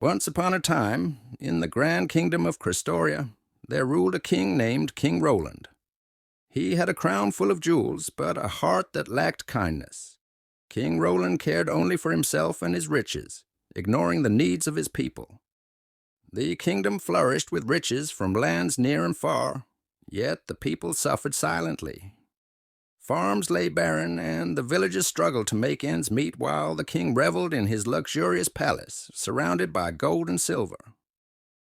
Once upon a time, in the grand kingdom of Christoria, there ruled a king named King Roland. He had a crown full of jewels, but a heart that lacked kindness. King Roland cared only for himself and his riches, ignoring the needs of his people. The kingdom flourished with riches from lands near and far, yet the people suffered silently. Farms lay barren, and the villagers struggled to make ends meet while the king reveled in his luxurious palace, surrounded by gold and silver.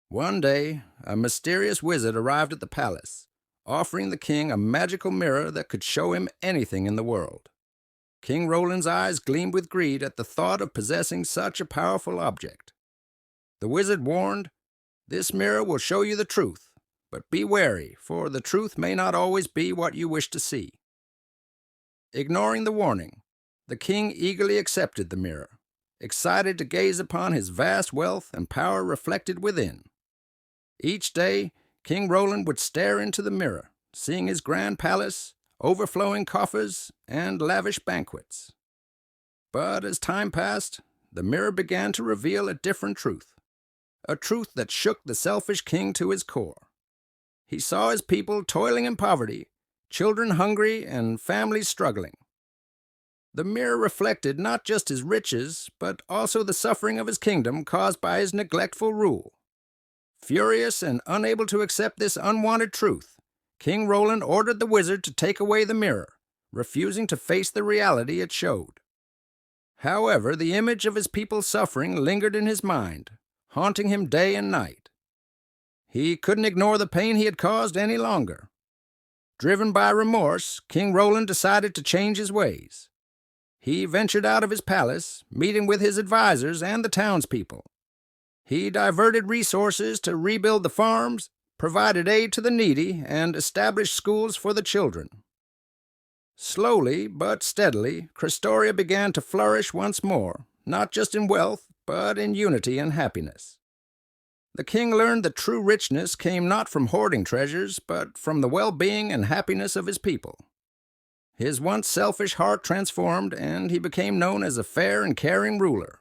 One day, a mysterious wizard arrived at the palace, offering the king a magical mirror that could show him anything in the world. King Roland's eyes gleamed with greed at the thought of possessing such a powerful object. The wizard warned, "This mirror will show you the truth, but be wary, for the truth may not always be what you wish to see." Ignoring the warning, the king eagerly accepted the mirror, excited to gaze upon his vast wealth and power reflected within. Each day, King Roland would stare into the mirror, seeing his grand palace, overflowing coffers, and lavish banquets. But as time passed, the mirror began to reveal a different truth, a truth that shook the selfish king to his core. He saw his people toiling in poverty, children hungry, and families struggling. The mirror reflected not just his riches, but also the suffering of his kingdom caused by his neglectful rule. Furious and unable to accept this unwanted truth, King Roland ordered the wizard to take away the mirror, refusing to face the reality it showed. However, the image of his people's suffering lingered in his mind, haunting him day and night. He couldn't ignore the pain he had caused any longer. Driven by remorse, King Roland decided to change his ways. He ventured out of his palace, meeting with his advisors and the townspeople. He diverted resources to rebuild the farms, provided aid to the needy, and established schools for the children. Slowly but steadily, Christoria began to flourish once more, not just in wealth, but in unity and happiness. The king learned that true richness came not from hoarding treasures, but from the well-being and happiness of his people. His once selfish heart transformed, and he became known as a fair and caring ruler,